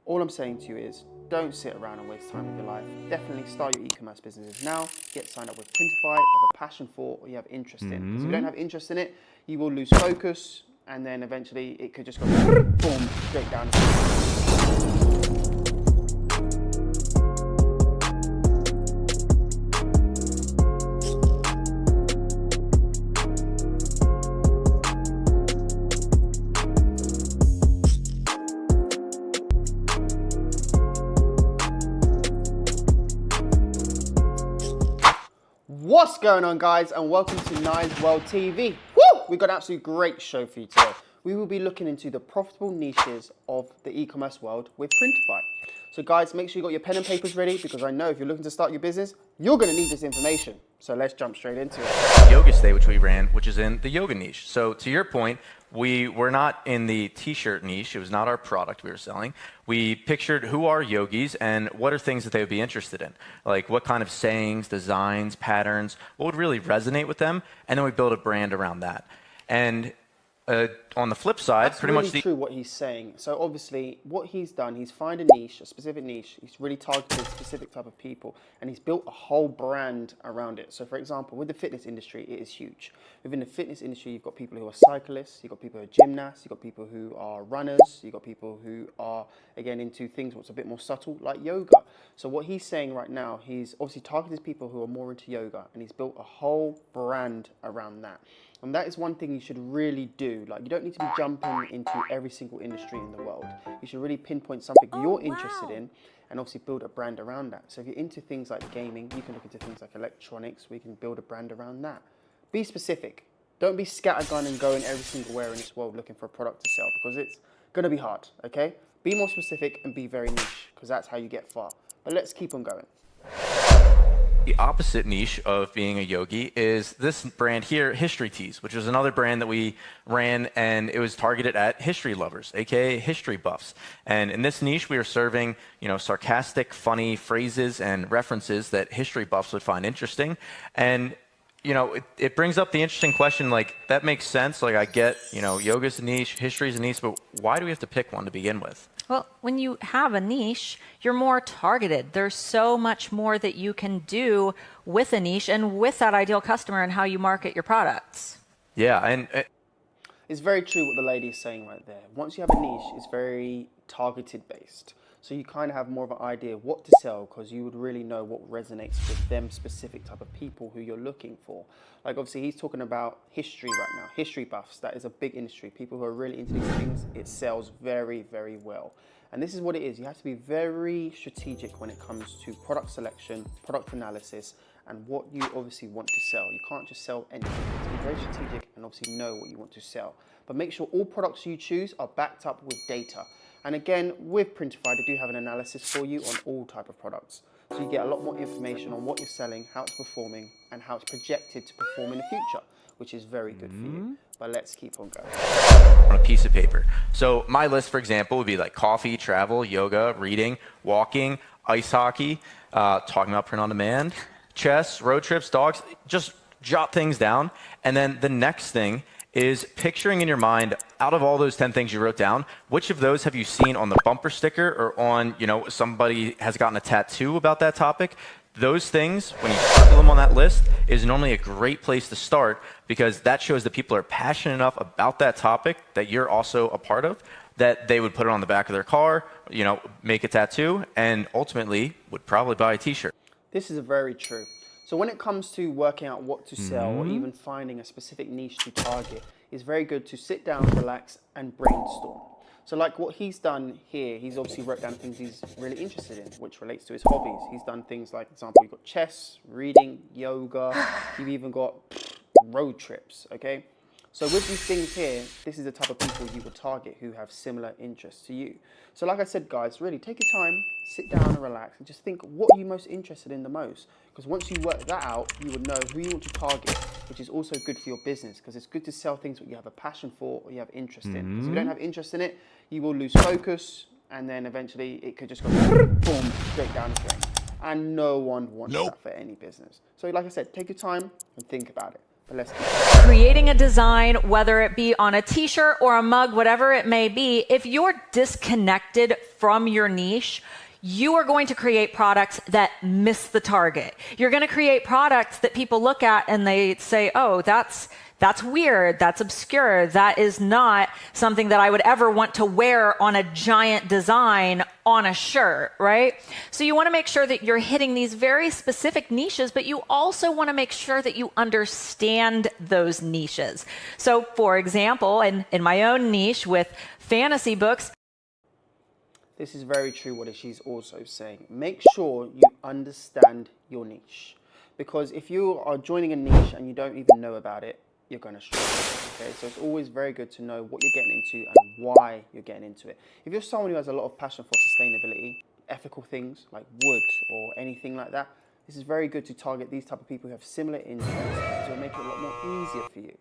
all I'm saying to you is don't sit around and waste time with your life. Definitely start your e-commerce businesses now. Get signed up with Printify, have a passion for, or you have interest in. Because if you don't have interest in it, you will lose focus, and then eventually it could just go boom, straight down. What's going on, guys, and welcome to NyesWorld TV. Woo! We've got an absolutely great show for you today. We will be looking into the profitable niches of the e-commerce world with Printify. So guys, make sure you got your pen and papers ready, because I know if you're looking to start your business, you're going to need this information. So let's jump straight into it. Yoga Stay, which we ran, which is in the yoga niche. So to your point, we were not in the t-shirt niche. It was not our product we were selling. We pictured who are yogis and what are things that they would be interested in. Like what kind of sayings, designs, patterns, what would really resonate with them. And then we built a brand around that. And on the flip side, That's pretty really much true what he's saying. So obviously what he's done, he's found a niche, a specific niche. He's really targeted a specific type of people, and he's built a whole brand around it. So for example, with the fitness industry, it is huge. Within the fitness industry, you've got people who are cyclists, you've got people who are gymnasts, you've got people who are runners, you've got people who are, again, into things what's a bit more subtle, like yoga. So what he's saying right now, he's obviously targeted people who are more into yoga, and he's built a whole brand around that. And that is one thing you should really do. Like, you don't need to be jumping into every single industry in the world. You should really pinpoint something you're interested in and obviously build a brand around that. So if you're into things like gaming, you can look into things like electronics. We can build a brand around that. Be specific. Don't be scattergun and going every single where in this world looking for a product to sell, because it's going to be hard, okay? Be more specific and be very niche, because that's how you get far. But let's keep on going. the opposite niche of being a yogi is this brand here, History Tees, which is another brand that we ran, and it was targeted at history lovers, aka history buffs. And in this niche, we were serving, sarcastic, funny phrases and references that history buffs would find interesting. And it brings up the interesting question, like, that makes sense. Like, I get, yoga's a niche, history's a niche, but why do we have to pick one to begin with? Well, when you have a niche, you're more targeted. There's so much more that you can do with a niche and with that ideal customer and how you market your products. Yeah, and it's very true what the lady is saying right there. Once you have a niche, it's very targeted based. So you kind of have more of an idea of what to sell, because you would really know what resonates with them specific type of people who you're looking for. Like, obviously, he's talking about history right now. History buffs, that is a big industry. People who are really into these things, it sells very, very well. And this is what it is. You have to be very strategic when it comes to product selection, product analysis, and what you obviously want to sell. You can't just sell anything. You have to be very strategic and obviously know what you want to sell. But make sure all products you choose are backed up with data. And again, with Printify, they do have an analysis for you on all type of products. So you get a lot more information on what you're selling, how it's performing, and how it's projected to perform in the future, which is very good for you. But let's keep on going. On a piece of paper. So my list, for example, would be like coffee, travel, yoga, reading, walking, ice hockey, talking about print on demand, chess, road trips, dogs. Just jot things down. And then the next thing is picturing in your mind, out of all those 10 things you wrote down, which of those have you seen on the bumper sticker or on, somebody has gotten a tattoo about that topic? Those things, when you circle them on that list, is normally a great place to start, because that shows that people are passionate enough about that topic that you're also a part of, that they would put it on the back of their car, make a tattoo, and ultimately would probably buy a t-shirt. This is very true. So when it comes to working out what to sell or even finding a specific niche to target, it's very good to sit down, relax, and brainstorm. So like what he's done here, he's obviously wrote down things he's really interested in, which relates to his hobbies. He's done things like, for example, you've got chess, reading, yoga, you've even got road trips, okay? So with these things here, this is the type of people you will target who have similar interests to you. So like I said, guys, really take your time, sit down and relax, and just think, what are you most interested in the most? Because once you work that out, you would know who you want to target, which is also good for your business, because it's good to sell things that you have a passion for or you have interest in. Because if you don't have interest in it, you will lose focus, and then eventually it could just go boom, straight down the drain. And no one wants that for any business. So like I said, take your time and think about it. But let's creating a design, whether it be on a t-shirt or a mug, whatever it may be, if you're disconnected from your niche, you are going to create products that miss the target. You're going to create products that people look at and they say, oh, that's weird, that's obscure, that is not something that I would ever want to wear on a giant design on a shirt, right? So you want to make sure that you're hitting these very specific niches, but you also want to make sure that you understand those niches. So for example, in my own niche with fantasy books, this is very true what she's also saying. Make sure you understand your niche. Because if you are joining a niche and you don't even know about it, you're going to struggle. Okay, so it's always very good to know what you're getting into and why you're getting into it. If you're someone who has a lot of passion for sustainability, ethical things like wood or anything like that, this is very good to target these type of people who have similar interests, because it'll make it a lot more easier for you.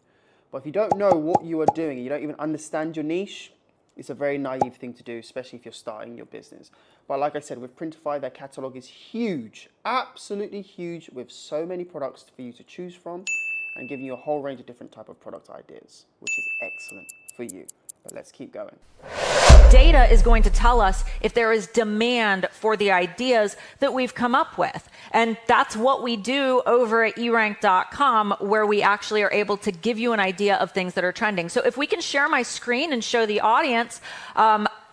But if you don't know what you are doing and you don't even understand your niche, it's a very naive thing to do, especially if you're starting your business. But like I said, with Printify, their catalog is huge, absolutely huge, with so many products for you to choose from and giving you a whole range of different type of product ideas, which is excellent for you. But let's keep going. Data is going to tell us if there is demand for the ideas that we've come up with. And that's what we do over at erank.com, where we actually are able to give you an idea of things that are trending. So if we can share my screen and show the audience,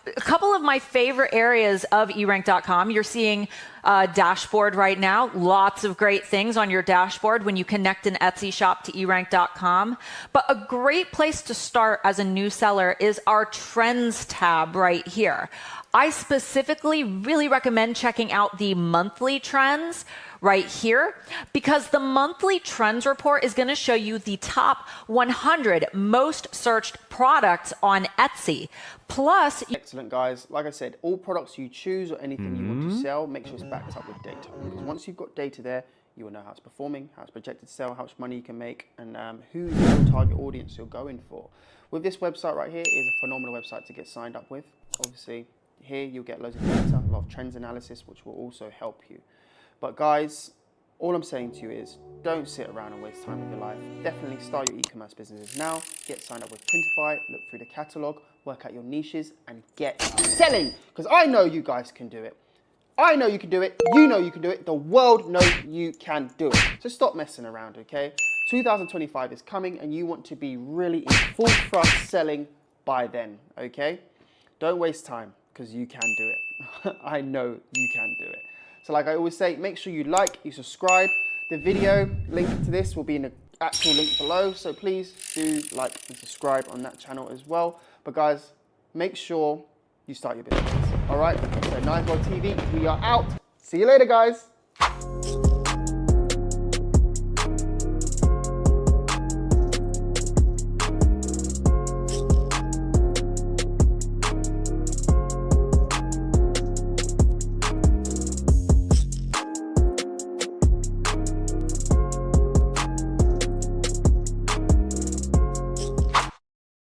a couple of my favorite areas of erank.com. You're seeing a dashboard right now. Lots of great things on your dashboard when you connect an Etsy shop to erank.com. But a great place to start as a new seller is our Trends tab right here. I specifically really recommend checking out the monthly trends right here, because the monthly trends report is going to show you the top 100 most searched products on Etsy. Plus, excellent, guys. Like I said, all products you choose or anything you want to sell, make sure it's backed up with data. Because once you've got data there, you will know how it's performing, how it's projected to sell, how much money you can make, and who is your target audience you're going for. With this website right here, it is a phenomenal website to get signed up with. Obviously, here you'll get loads of data, a lot of trends analysis, which will also help you. But guys, all I'm saying to you is don't sit around and waste time with your life. Definitely start your e-commerce businesses now. Get signed up with Printify, look through the catalog, work out your niches, and get selling. Because I know you guys can do it. I know you can do it. You know you can do it. The world knows you can do it. So stop messing around, okay? 2025 is coming and you want to be really in full thrust selling by then, okay? Don't waste time, because you can do it. I know you can do it. So like I always say, make sure you like, you subscribe. The video link to this will be in the actual link below. So please do like and subscribe on that channel as well. But guys, make sure you start your business. All right, so NyesWorld TV, we are out. See you later, guys.